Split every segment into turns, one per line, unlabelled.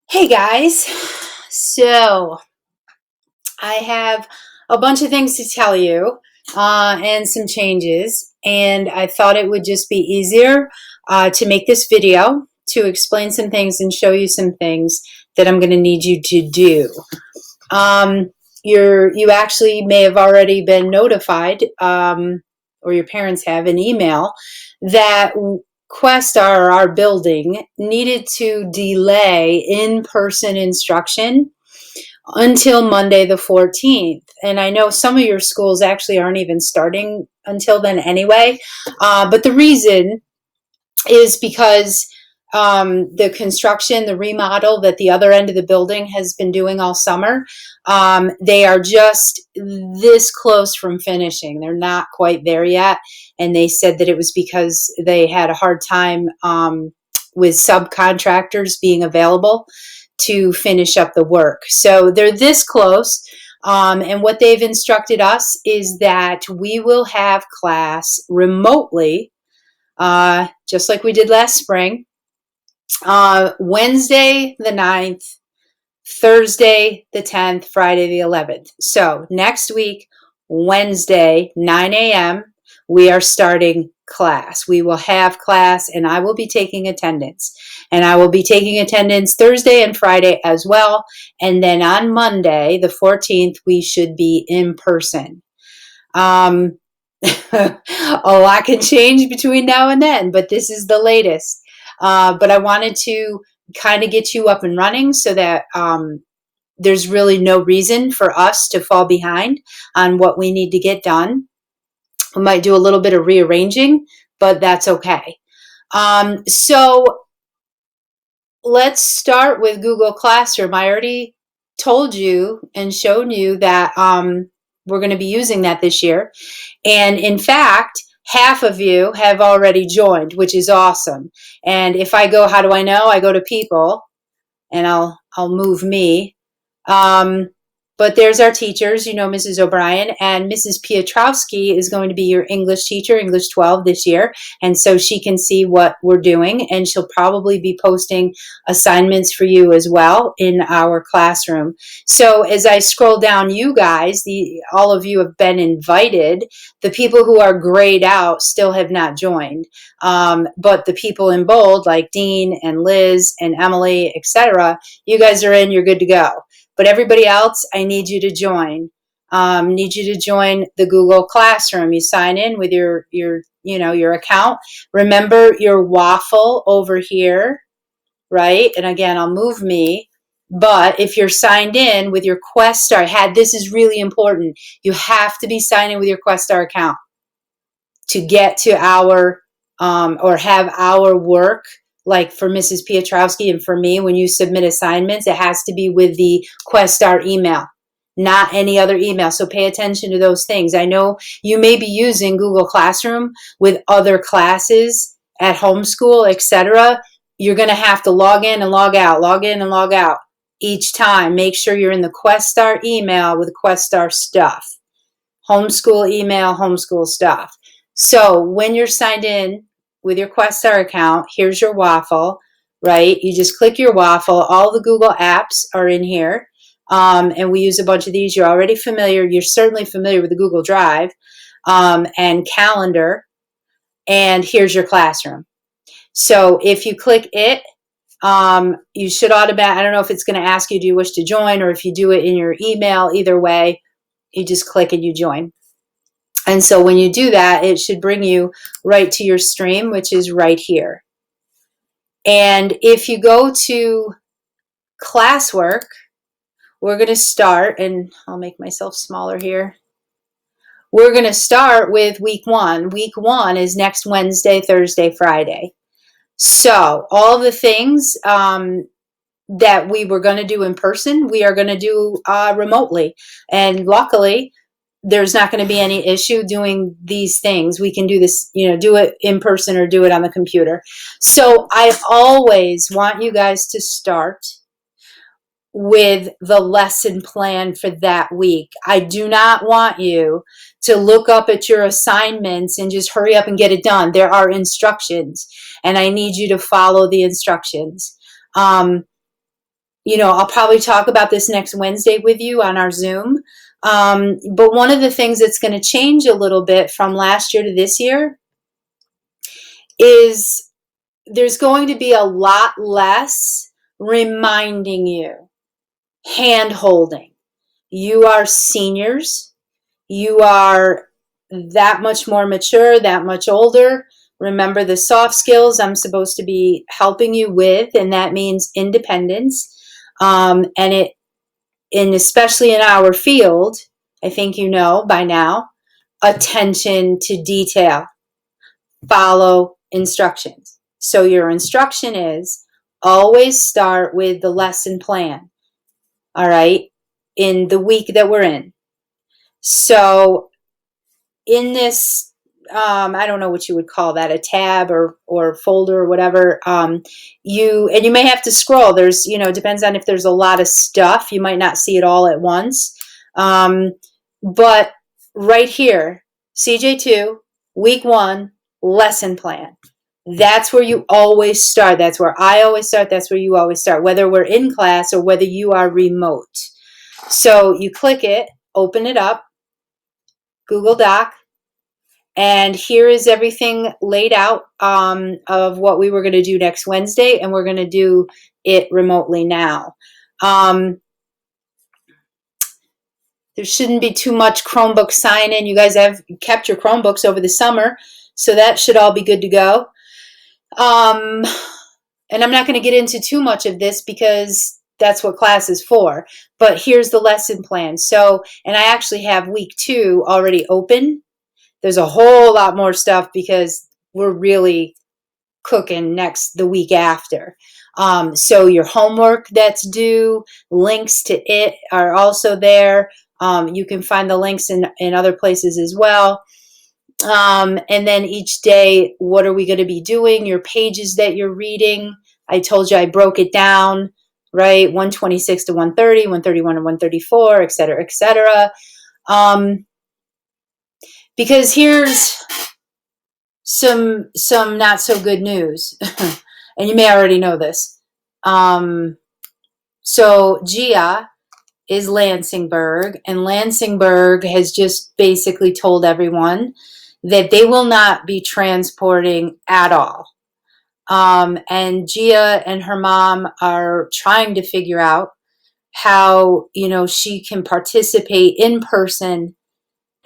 Hey guys, so I have a bunch of things to tell you and some changes, and I thought it would just be easier to make this video to explain some things and show you some things that I'm going to need you to do. Um, you actually may have already been notified, or your parents have an email that Questar, our building, needed to delay in-person instruction until Monday the 14th. And I know some of your schools actually aren't even starting until then anyway. But the reason is because the construction, the remodel that the other end of the building has been doing all summer, they are just this close from finishing. They're not quite there yet. And they said that it was because they had a hard time with subcontractors being available to finish up the work. So they're this close. And what they've instructed us is that we will have class remotely, just like we did last spring, Wednesday the 9th, Thursday the 10th, Friday the 11th. So next week, Wednesday, 9 a.m., we are starting class. We will have class, and I will be taking attendance. And I will be taking attendance Thursday and Friday as well. And then on Monday, the 14th, we should be in person. Um, a lot can change between now and then, but this is the latest. But I wanted to kind of get you up and running so that there's really no reason for us to fall behind on what we need to get done. We might do a little bit of rearranging, but that's okay. So let's start with Google Classroom. I already told you and shown you that we're going to be using that this year. And in fact, half of you have already joined, which is awesome. And if I go, how do I know? I go to people and I'll move me. But there's our teachers, Mrs. O'Brien, and Mrs. Piotrowski is going to be your English teacher, English 12 this year. And so she can see what we're doing, and she'll probably be posting assignments for you as well in our classroom. So as I scroll down, you guys, all of you have been invited. The people who are grayed out still have not joined. But the people in bold, like Dean and Liz and Emily, etc., you guys are in, you're good to go. But everybody else, I need you to join. Need you to join the Google Classroom. You sign in with your account. Remember your waffle over here, right? And again, I'll move me. But if you're signed in with your Questar, this is really important. You have to be signed in with your Questar account to get to our or have our work. Like for Mrs. Piotrowski and for me, when you submit assignments, it has to be with the Questar email, not any other email. So pay attention to those things. I know you may be using Google Classroom with other classes at homeschool, etc. You're going to have to log in and log out, log in and log out each time. Make sure you're in the Questar email with Questar stuff. Homeschool email, homeschool stuff. So when you're signed in with your Questar account, here's your waffle, right? You just click your waffle. All the Google apps are in here. And we use a bunch of these. You're already familiar. You're certainly familiar with the Google Drive and Calendar. And here's your classroom. So if you click it, you should automatically, I don't know if it's going to ask you, do you wish to join, or if you do it in your email, either way, you just click and you join. And so when you do that, it should bring you right to your stream, which is right here. And if you go to Classwork, we're going to start, and I'll make myself smaller here. We're going to start with week 1. Week 1 is next Wednesday, Thursday, Friday. So all the things that we were going to do in person, we are going to do remotely. And luckily, there's not going to be any issue doing these things. We can do this, do it in person or do it on the computer. So I always want you guys to start with the lesson plan for that week. I do not want you to look up at your assignments and just hurry up and get it done. There are instructions, and I need you to follow the instructions. I'll probably talk about this next Wednesday with you on our Zoom. But one of the things that's going to change a little bit from last year to this year is there's going to be a lot less reminding you, hand holding. You are seniors. You are that much more mature, that much older. Remember the soft skills I'm supposed to be helping you with, and that means independence. And especially in our field, I think you know by now, attention to detail. Follow instructions. So your instruction is always start with the lesson plan, all right, in the week that we're in. So in this, I don't know what you would call that, a tab or folder or whatever, you may have to scroll. There's, it depends on if there's a lot of stuff. You might not see it all at once. But right here, CJ2, week 1, lesson plan. That's where you always start. That's where I always start. That's where you always start, whether we're in class or whether you are remote. So you click it, open it up, Google Doc, and here is everything laid out of what we were going to do next Wednesday, and we're going to do it remotely now. There shouldn't be too much Chromebook sign-in. You guys have kept your Chromebooks over the summer, so that should all be good to go. And I'm not going to get into too much of this because that's what class is for. But here's the lesson plan. So, and I actually have week 2 already open. There's a whole lot more stuff because we're really cooking the week after. So your homework that's due, links to it are also there. You can find the links in other places as well. And then each day, what are we going to be doing? Your pages that you're reading. I told you I broke it down, right? 126 to 130, 131 to 134, et cetera, et cetera. Because here's some not so good news. And you may already know this. So Gia is Lansingburg, and Lansingburg has just basically told everyone that they will not be transporting at all. And Gia and her mom are trying to figure out how, she can participate in person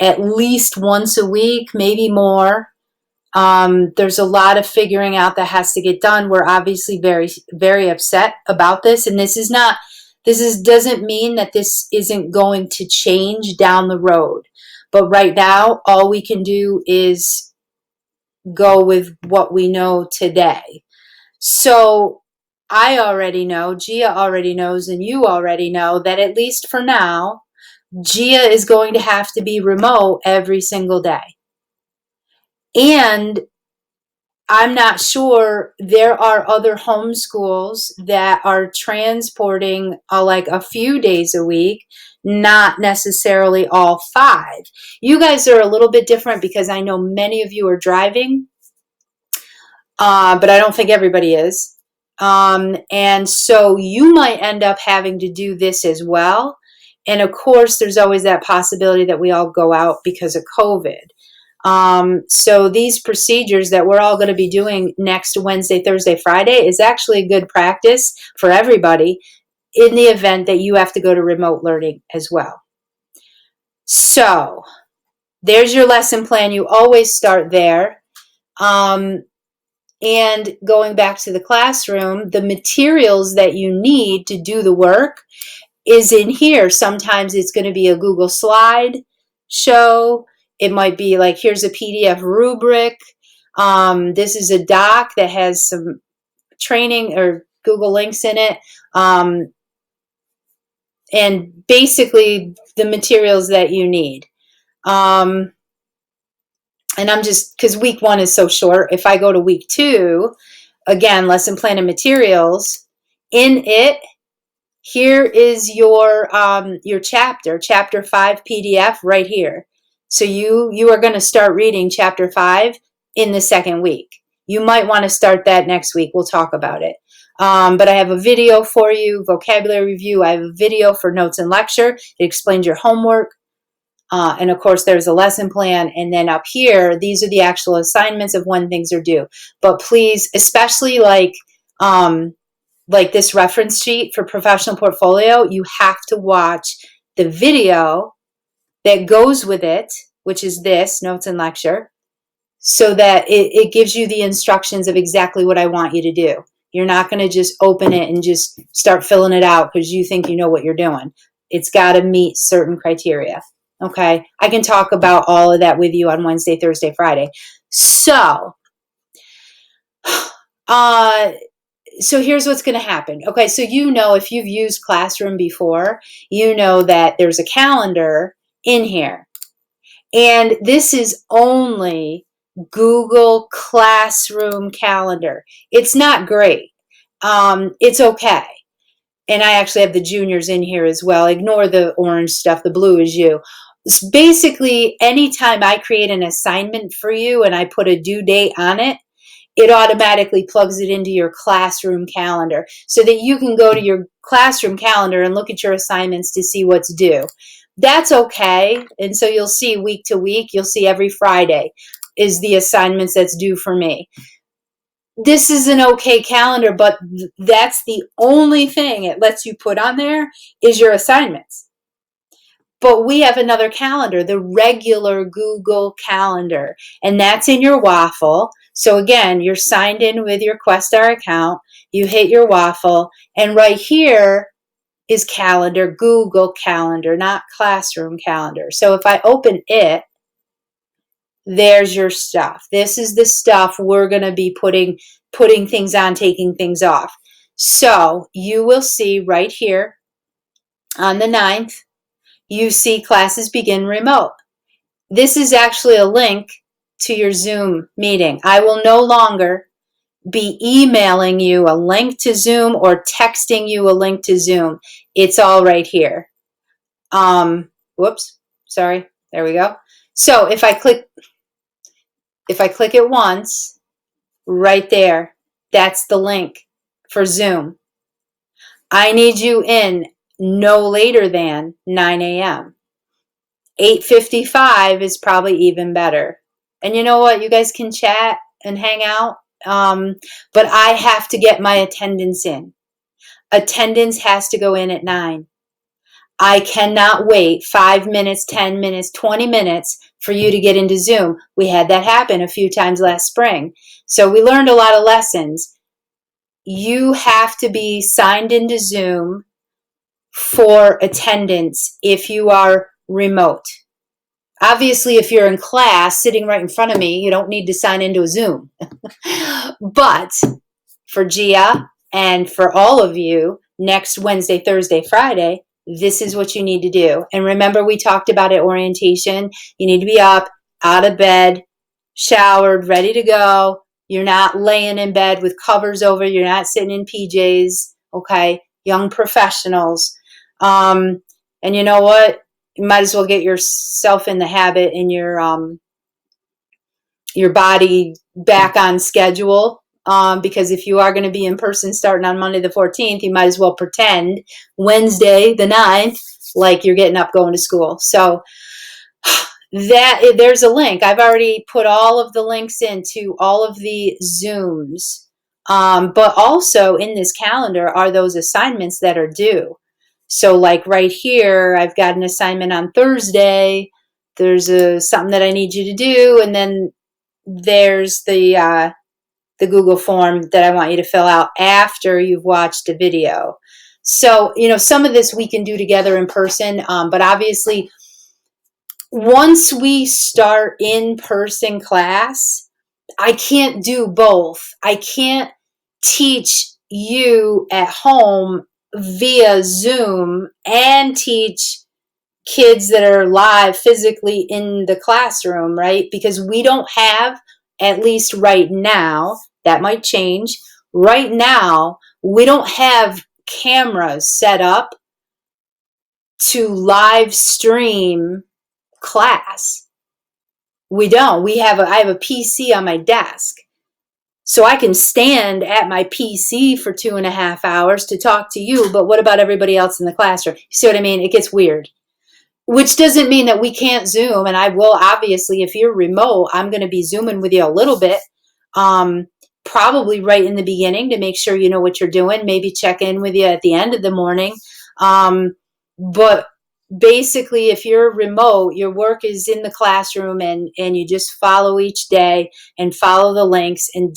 at least once a week, maybe more. There's a lot of figuring out that has to get done. We're obviously very, very upset about this. And doesn't mean that this isn't going to change down the road. But right now, all we can do is go with what we know today. So I already know, Gia already knows, and you already know that at least for now, Gia is going to have to be remote every single day. And I'm not sure, there are other homeschools that are transporting like a few days a week, not necessarily all 5. You guys are a little bit different because I know many of you are driving, but I don't think everybody is. And so you might end up having to do this as well. And of course, there's always that possibility that we all go out because of COVID. So these procedures that we're all going to be doing next Wednesday, Thursday, Friday is actually a good practice for everybody in the event that you have to go to remote learning as well. So there's your lesson plan. You always start there. And going back to the classroom, the materials that you need to do the work is in here. Sometimes it's going to be a Google slide show. It might be like, here's a PDF rubric. This is a doc that has some training or Google links in it. And basically the materials that you need. And I'm just, because week 1 is so short, if I go to week 2, again, lesson plan and materials, in it, here is your chapter 5 PDF right here. So you are going to start reading chapter 5 in the second week. You might want to start that next week. We'll talk about it. But I have a video for you, vocabulary review. I have a video for notes and lecture. It explains your homework. And of course, there's a lesson plan. And then up here, these are the actual assignments of when things are due. But please, especially like this reference sheet for professional portfolio, you have to watch the video that goes with it, which is this, notes and lecture, so that it gives you the instructions of exactly what I want you to do. You're not going to just open it and just start filling it out because you think you know what you're doing. It's got to meet certain criteria. Okay? I can talk about all of that with you on Wednesday, Thursday, Friday. So here's what's going to happen. Okay, so you know, if you've used Classroom before, you know that there's a calendar in here. And this is only Google Classroom Calendar. It's not great. It's okay. And I actually have the juniors in here as well. Ignore the orange stuff. The blue is you. Basically, anytime I create an assignment for you and I put a due date on it, it automatically plugs it into your classroom calendar so that you can go to your classroom calendar and look at your assignments to see what's due. That's okay. And so you'll see week to week, you'll see every Friday is the assignments that's due for me. This is an okay calendar, but that's the only thing it lets you put on there is your assignments. But we have another calendar, the regular Google Calendar, and that's in your waffle. So again, you're signed in with your Questar account, you hit your waffle, and right here is calendar, Google Calendar, not Classroom Calendar. So if I open it, there's your stuff. This is the stuff we're going to be putting things on, taking things off. So you will see right here on the 9th, you see classes begin remote. This is actually a link to your Zoom meeting. I will no longer be emailing you a link to Zoom or texting you a link to Zoom. It's all right here. Whoops, sorry, there we go. So if I click it once, right there, that's the link for Zoom. I need you in no later than 9 a.m. 8:55 is probably even better. And you know what? You guys can chat and hang out, but I have to get my attendance in. Attendance has to go in at 9. I cannot wait 5 minutes, 10 minutes, 20 minutes for you to get into Zoom. We had that happen a few times last spring. So we learned a lot of lessons. You have to be signed into Zoom for attendance if you are remote. Obviously, if you're in class sitting right in front of me, you don't need to sign into a Zoom. But for Gia and for all of you, next Wednesday, Thursday, Friday, this is what you need to do. And remember, we talked about at orientation, you need to be up, out of bed, showered, ready to go. You're not laying in bed with covers over. You're not sitting in PJs, okay? Young professionals. And you know what? You might as well get yourself in the habit and your body back on schedule. Because if you are going to be in person starting on Monday the 14th, you might as well pretend Wednesday the 9th like you're getting up going to school. So there's a link. I've already put all of the links into all of the Zooms. But also in this calendar are those assignments that are due. So like right here, I've got an assignment on Thursday. There's something that I need you to do. And then there's the Google form that I want you to fill out after you've watched a video. So, some of this we can do together in person, but obviously once we start in-person class, I can't do both. I can't teach you at home via Zoom and teach kids that are live physically in the classroom, right? Because we don't have, at least right now, that might change. Right now, we don't have cameras set up to live stream class. We don't. I have a PC on my desk. So I can stand at my PC for 2.5 hours to talk to you, but what about everybody else in the classroom? You see what I mean? It gets weird. Which doesn't mean that we can't Zoom, and I will obviously, if you're remote, I'm going to be Zooming with you a little bit, probably right in the beginning to make sure you know what you're doing, maybe check in with you at the end of the morning. But basically, if you're remote, your work is in the classroom, and you just follow each day and follow the links and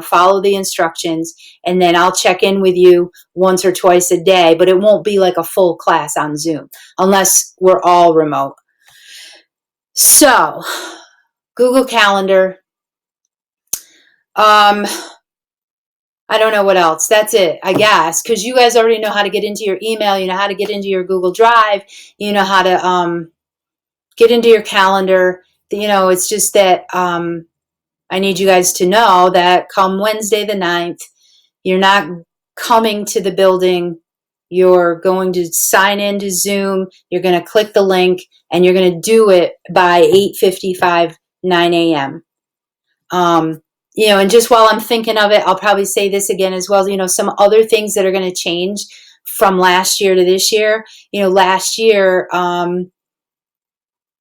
follow the instructions, and then I'll check in with you once or twice a day, but it won't be like a full class on Zoom unless we're all remote. So, Google Calendar. I don't know what else. That's it, I guess, because you guys already know how to get into your email. You know how to get into your Google Drive. You know how to get into your calendar. It's just that I need you guys to know that come Wednesday the 9th, you're not coming to the building. You're going to sign into Zoom. You're going to click the link, and you're going to do it by 8:55, 9 a.m. And just while I'm thinking of it, I'll probably say this again as well. Some other things that are going to change from last year to this year. Last year,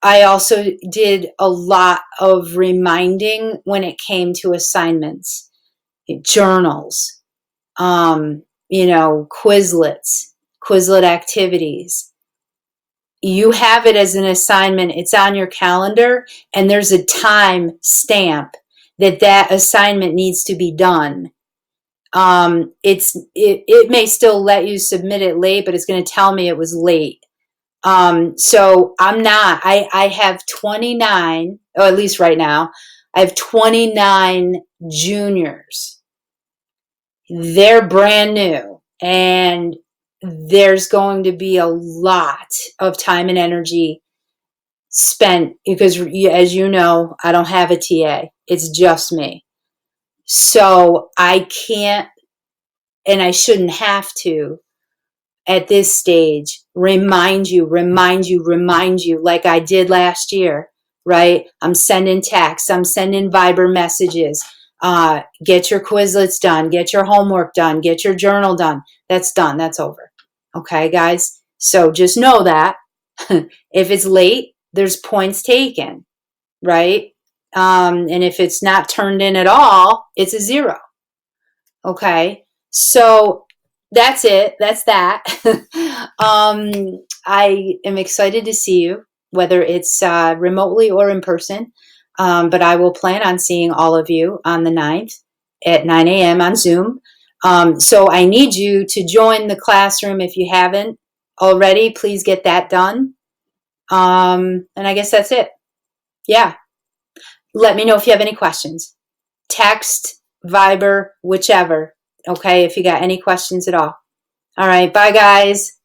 I also did a lot of reminding when it came to assignments, journals, Quizlet activities. You have it as an assignment. It's on your calendar, and there's a time stamp that assignment needs to be done. It may still let you submit it late, but it's going to tell me it was late. So I have 29, or at least right now, I have 29 juniors. They're brand new, and there's going to be a lot of time and energy spent because, as you know, I don't have a TA. It's just me. So I can't, and I shouldn't have to, at this stage, remind you like I did last year, right? I'm sending texts, I'm sending Viber messages. Get your Quizlets done, get your homework done, get your journal done. That's done, that's over. Okay, guys? So just know that if it's late, there's points taken, right? And if it's not turned in at all, it's a 0. Okay, so that's it. That's that. I am excited to see you, whether it's remotely or in person. But I will plan on seeing all of you on the 9th at 9 a.m. on Zoom. So I need you to join the classroom if you haven't already. Please get that done. And I guess that's it. Yeah. Let me know if you have any questions. Text, Viber, whichever. Okay, if you got any questions at all. All right, bye guys.